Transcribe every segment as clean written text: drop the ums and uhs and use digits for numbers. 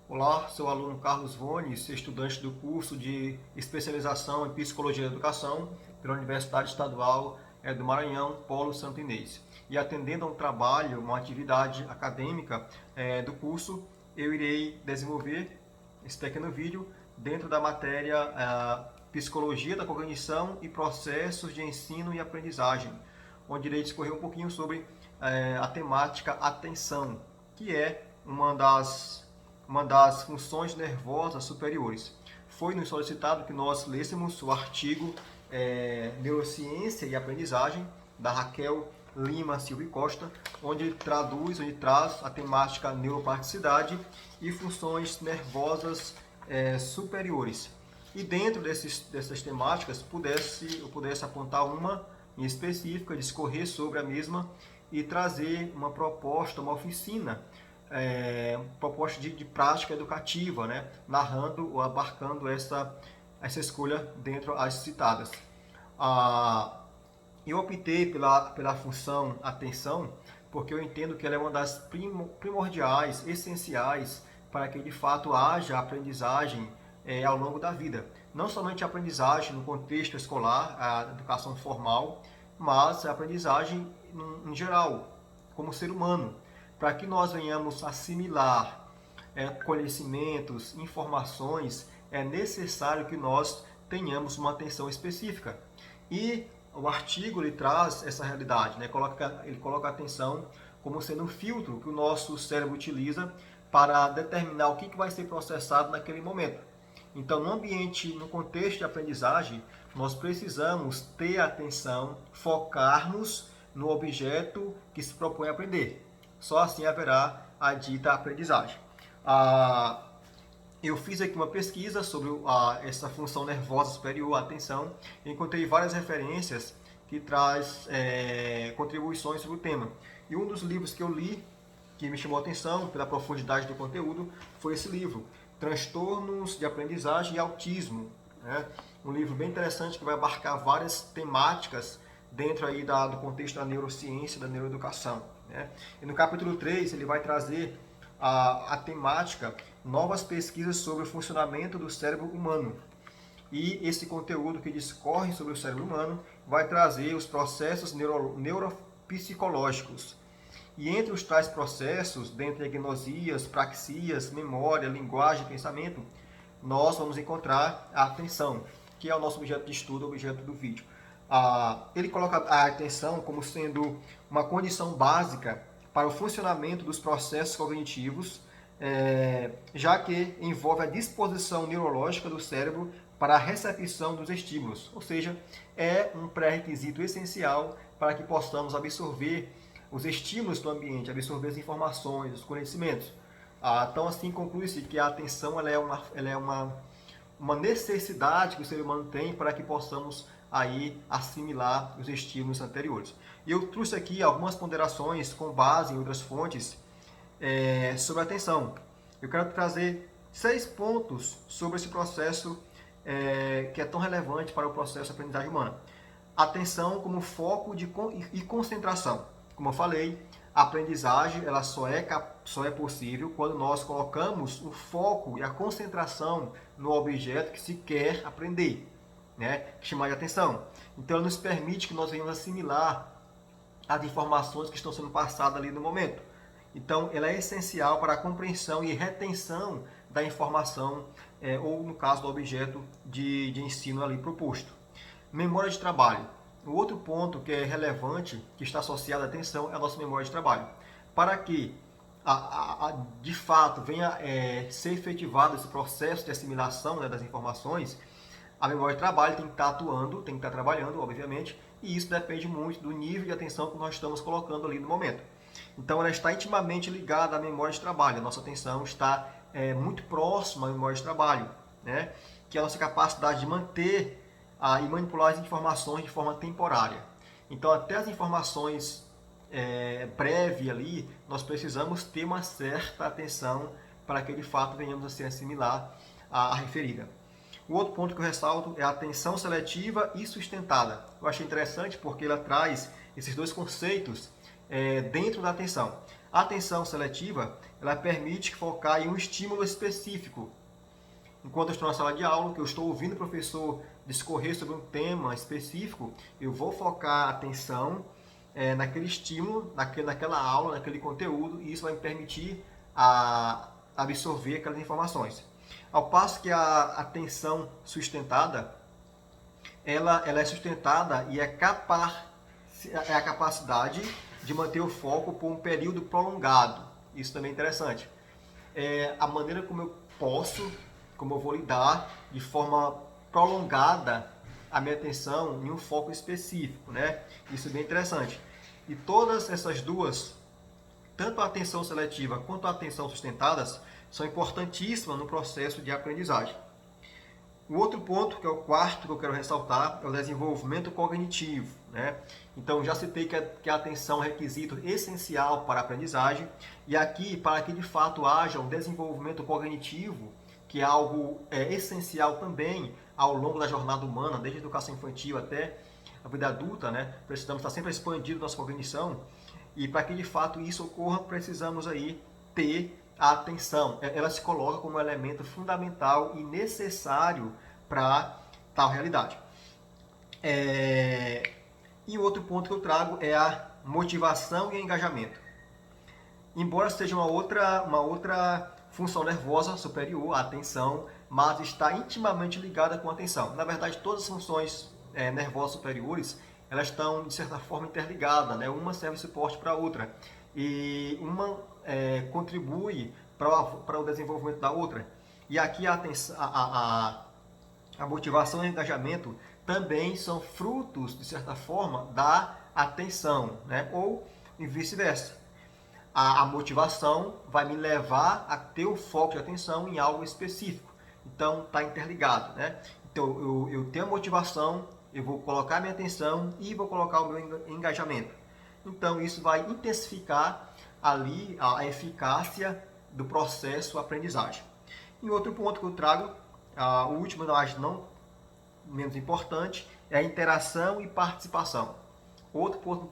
Olá, sou o aluno Carlos Vones, estudante do curso de especialização em Psicologia da Educação pela Universidade Estadual do Maranhão, Polo Santo Inês. E atendendo a um trabalho, uma atividade acadêmica do curso, eu irei desenvolver esse pequeno vídeo dentro da matéria Psicologia da Cognição e Processos de Ensino e Aprendizagem, onde irei discorrer um pouquinho sobre a temática atenção, que é uma das funções nervosas superiores. Foi nos solicitado que nós lêssemos o artigo Neurociência e Aprendizagem, da Raquel Lima Silva e Costa, onde traz a temática neuroplasticidade e funções nervosas superiores. E dentro dessas temáticas, eu pudesse apontar uma em específica, discorrer sobre a mesma e trazer uma proposta, uma oficina, proposta de prática educativa, né? Narrando ou abarcando essa escolha dentro das citadas. Eu optei pela função atenção porque eu entendo que ela é uma das primordiais, essenciais, para que de fato haja aprendizagem ao longo da vida. Não somente a aprendizagem no contexto escolar, a educação formal, mas a aprendizagem em geral, como ser humano, para que nós venhamos assimilar conhecimentos, informações, é necessário que nós tenhamos uma atenção específica. E o artigo ele traz essa realidade, né? Ele coloca a atenção como sendo um filtro que o nosso cérebro utiliza para determinar o que vai ser processado naquele momento. Então, no contexto de aprendizagem, nós precisamos ter atenção, focarmos no objeto que se propõe a aprender. Só assim haverá a dita aprendizagem. Eu fiz aqui uma pesquisa sobre essa função nervosa superior, a atenção, e encontrei várias referências que traz contribuições sobre o tema. E um dos livros que eu li, que me chamou a atenção pela profundidade do conteúdo, foi esse livro, Transtornos de Aprendizagem e Autismo. Né? Um livro bem interessante que vai abarcar várias temáticas dentro aí do contexto da neurociência, da neuroeducação. Né? E no capítulo 3 ele vai trazer a temática novas pesquisas sobre o funcionamento do cérebro humano. E esse conteúdo que discorre sobre o cérebro humano vai trazer os processos neuropsicológicos. E entre os tais processos, dentre agnosias, praxias, memória, linguagem e pensamento, nós vamos encontrar a atenção, que é o nosso objeto de estudo, o objeto do vídeo. Ele coloca a atenção como sendo uma condição básica para o funcionamento dos processos cognitivos, já que envolve a disposição neurológica do cérebro para a recepção dos estímulos, ou seja, é um pré-requisito essencial para que possamos absorver os estímulos do ambiente, absorver as informações, os conhecimentos. Então, assim, conclui-se que a atenção ela é uma necessidade que o ser humano tem para que possamos aí assimilar os estímulos anteriores. E eu trouxe aqui algumas ponderações com base em outras fontes sobre a atenção. Eu quero trazer 6 pontos sobre esse processo que é tão relevante para o processo de aprendizagem humana. Atenção como foco e concentração. Como eu falei, a aprendizagem ela só é possível quando nós colocamos o foco e a concentração no objeto que se quer aprender, né? Chamar de atenção. Então, ela nos permite que nós venhamos assimilar as informações que estão sendo passadas ali no momento. Então, ela é essencial para a compreensão e retenção da informação, ou no caso do objeto de ensino ali proposto. Memória de trabalho. O outro ponto que é relevante, que está associado à atenção, é a nossa memória de trabalho. Para que, de fato, venha ser efetivado esse processo de assimilação, né, das informações, a memória de trabalho tem que estar atuando, tem que estar trabalhando, obviamente, e isso depende muito do nível de atenção que nós estamos colocando ali no momento. Então, ela está intimamente ligada à memória de trabalho. A nossa atenção está muito próxima à memória de trabalho, né, que é a nossa capacidade de manter e manipular as informações de forma temporária. Então, até as informações prévias ali, nós precisamos ter uma certa atenção para que de fato venhamos a se assimilar a referida. O outro ponto que eu ressalto é a atenção seletiva e sustentada. Eu achei interessante porque ela traz esses dois conceitos dentro da atenção. A atenção seletiva, ela permite focar em um estímulo específico. Enquanto eu estou na sala de aula, que eu estou ouvindo o professor discorrer sobre um tema específico, eu vou focar a atenção naquele estímulo, naquela aula, naquele conteúdo, e isso vai me permitir absorver aquelas informações. Ao passo que a atenção sustentada, ela é sustentada e é a capacidade de manter o foco por um período prolongado. Isso também é interessante. É a maneira como eu vou lidar de forma prolongada a minha atenção em um foco específico, né? Isso é bem interessante. E todas essas duas, tanto a atenção seletiva quanto a atenção sustentadas, são importantíssimas no processo de aprendizagem. O outro ponto, que é o quarto que eu quero ressaltar, é o desenvolvimento cognitivo, né? Então, já citei que a atenção é um requisito essencial para a aprendizagem, e aqui, para que de fato haja um desenvolvimento cognitivo, que é algo essencial também ao longo da jornada humana, desde a educação infantil até a vida adulta, né? Precisamos estar sempre expandindo nossa cognição, e para que de fato isso ocorra, precisamos aí ter a atenção. Ela se coloca como um elemento fundamental e necessário para tal realidade. E outro ponto que eu trago é a motivação e engajamento. Embora seja uma outra função nervosa superior à atenção, mas está intimamente ligada com a atenção. Na verdade, todas as funções nervosas superiores, elas estão, de certa forma, interligadas, né? Uma serve de suporte para a outra. E uma contribui para o desenvolvimento da outra. E aqui a motivação e o engajamento também são frutos, de certa forma, da atenção, né? Ou vice-versa. A motivação vai me levar a ter o foco de atenção em algo específico. Então, está interligado, né? Então, eu tenho a motivação, eu vou colocar minha atenção e vou colocar o meu engajamento. Então, isso vai intensificar ali a eficácia do processo aprendizagem. E outro ponto que eu trago, o último, mas não menos importante, é a interação e participação. Outro ponto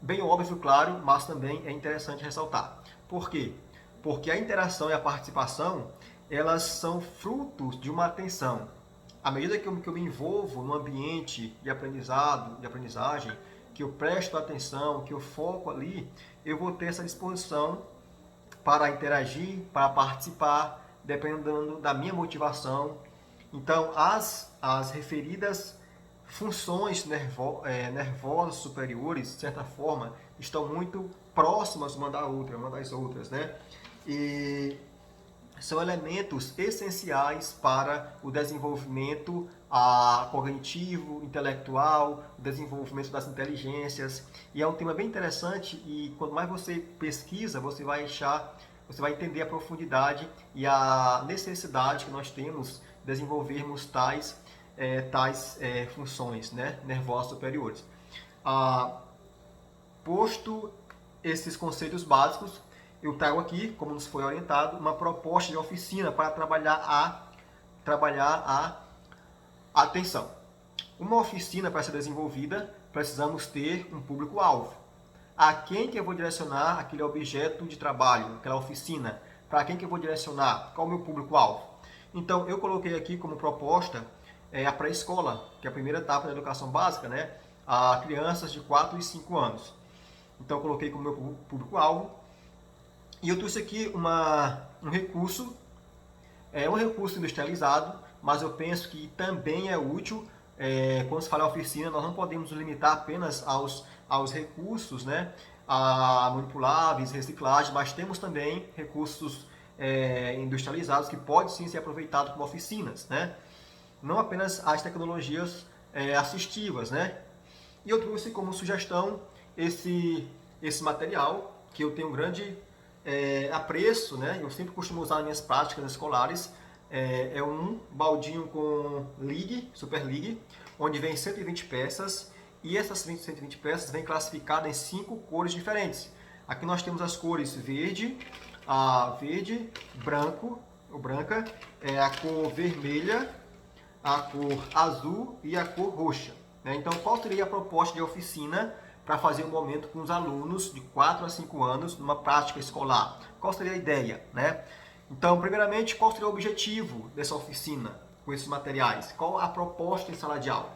bem óbvio, claro, mas também é interessante ressaltar. Por quê? Porque a interação e a participação, elas são frutos de uma atenção. À medida que eu me envolvo no ambiente de aprendizado, de aprendizagem, que eu presto atenção, que eu foco ali, eu vou ter essa disposição para interagir, para participar, dependendo da minha motivação. Então, as referidas funções nervosas superiores, de certa forma, estão muito próximas uma das outras, né? E são elementos essenciais para o desenvolvimento cognitivo, intelectual, o desenvolvimento das inteligências. E é um tema bem interessante e quanto mais você pesquisa, você vai entender a profundidade e a necessidade que nós temos de desenvolvermos tais funções, né, nervosas superiores. Posto esses conceitos básicos, eu trago aqui, como nos foi orientado, uma proposta de oficina para trabalhar a atenção. Uma oficina para ser desenvolvida, precisamos ter um público-alvo. A quem que eu vou direcionar aquele objeto de trabalho, aquela oficina? Para quem que eu vou direcionar? Qual é o meu público-alvo? Então, eu coloquei aqui como proposta a pré-escola, que é a primeira etapa da educação básica, né? A crianças de 4 e 5 anos. Então, eu coloquei como meu público-alvo. E eu trouxe aqui um recurso, um recurso industrializado, mas eu penso que também é útil. Quando se fala em oficina, nós não podemos nos limitar apenas aos recursos, né? Manipuláveis, reciclagem, mas temos também recursos industrializados que podem sim ser aproveitados como oficinas, né? Não apenas as tecnologias assistivas, né? E eu trouxe como sugestão esse material, que eu tenho um grande apreço, né? Eu sempre costumo usar nas minhas práticas escolares. É um baldinho com League, Super League, onde vem 120 peças, e essas 120 peças vêm classificadas em 5 cores diferentes. Aqui nós temos as cores verde, branco, ou branca, a cor vermelha, a cor azul e a cor roxa. Então, qual seria a proposta de oficina para fazer um momento com os alunos de 4 a 5 anos numa prática escolar. Qual seria a ideia, né? Então, primeiramente, qual seria o objetivo dessa oficina com esses materiais? Qual a proposta em sala de aula?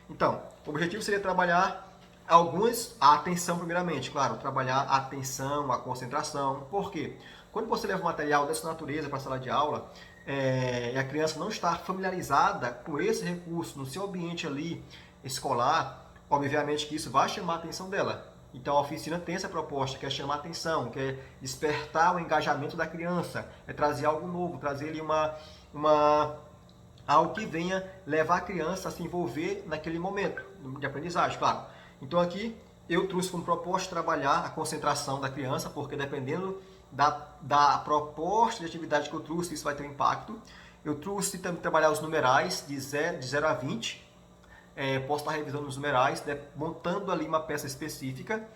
Então, o objetivo seria trabalhar a atenção primeiramente, claro, trabalhar a atenção, a concentração. Por quê? Quando você leva um material dessa natureza para a sala de aula, e a criança não está familiarizada com esse recurso no seu ambiente ali escolar, obviamente que isso vai chamar a atenção dela. Então a oficina tem essa proposta, que é chamar a atenção, que é despertar o engajamento da criança, é trazer algo novo, trazer ali algo que venha levar a criança a se envolver naquele momento de aprendizagem, claro. Então aqui eu trouxe como proposta trabalhar a concentração da criança, porque dependendo da proposta de atividade que eu trouxe, isso vai ter um impacto. Eu trouxe também trabalhar os numerais de 0 a 20. Posso estar revisando os numerais, né, montando ali uma peça específica.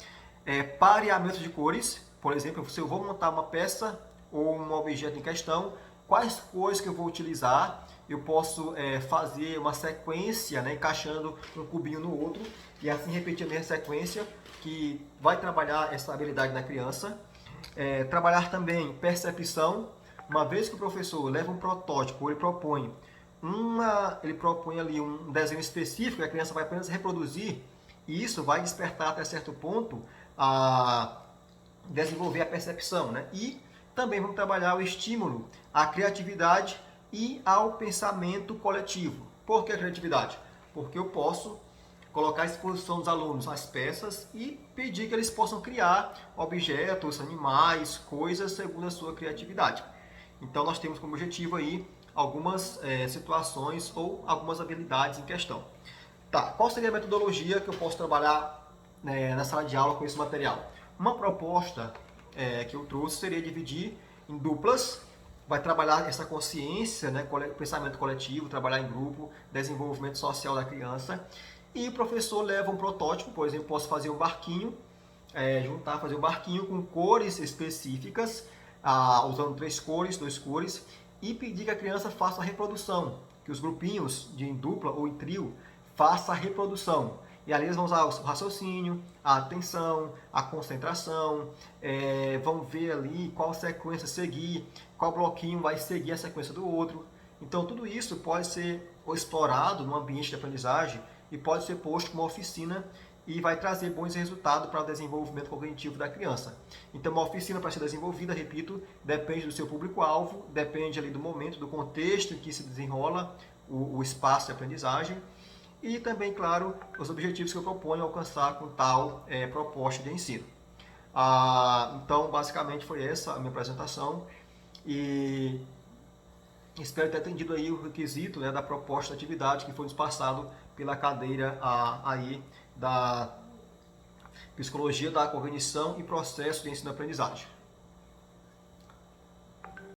Pareamento de cores, por exemplo, se eu vou montar uma peça ou um objeto em questão, quais cores que eu vou utilizar? Eu posso fazer uma sequência, né, encaixando um cubinho no outro e assim repetir a mesma sequência, que vai trabalhar essa habilidade na criança. Trabalhar também percepção. Uma vez que o professor leva um protótipo, ele propõe ali um desenho específico, a criança vai apenas reproduzir, e isso vai despertar até certo ponto a desenvolver a percepção, né? E também vamos trabalhar o estímulo à criatividade e ao pensamento coletivo. Por que a criatividade? Porque eu posso colocar à disposição dos alunos as peças e pedir que eles possam criar objetos, animais, coisas segundo a sua criatividade. Então nós temos como objetivo aí algumas situações ou algumas habilidades em questão. Tá, qual seria a metodologia que eu posso trabalhar na sala de aula com esse material? Uma proposta que eu trouxe seria dividir em duplas, vai trabalhar essa consciência, né, pensamento coletivo, trabalhar em grupo, desenvolvimento social da criança, e o professor leva um protótipo, por exemplo, posso fazer um barquinho, fazer um barquinho com cores específicas, usando 3 cores, 2 cores, e pedir que a criança faça a reprodução, que os grupinhos em dupla ou em trio façam a reprodução. E ali eles vão usar o raciocínio, a atenção, a concentração, vão ver ali qual sequência seguir, qual bloquinho vai seguir a sequência do outro. Então tudo isso pode ser explorado no ambiente de aprendizagem e pode ser posto como uma oficina e vai trazer bons resultados para o desenvolvimento cognitivo da criança. Então, uma oficina para ser desenvolvida, repito, depende do seu público-alvo, depende ali do momento, do contexto em que se desenrola o espaço de aprendizagem e também, claro, os objetivos que eu proponho alcançar com tal proposta de ensino. Então, basicamente, foi essa a minha apresentação e espero ter atendido aí o requisito, né, da proposta de atividade que foi nos passado pela cadeira aí da Psicologia da Cognição e Processo de Ensino-Aprendizagem.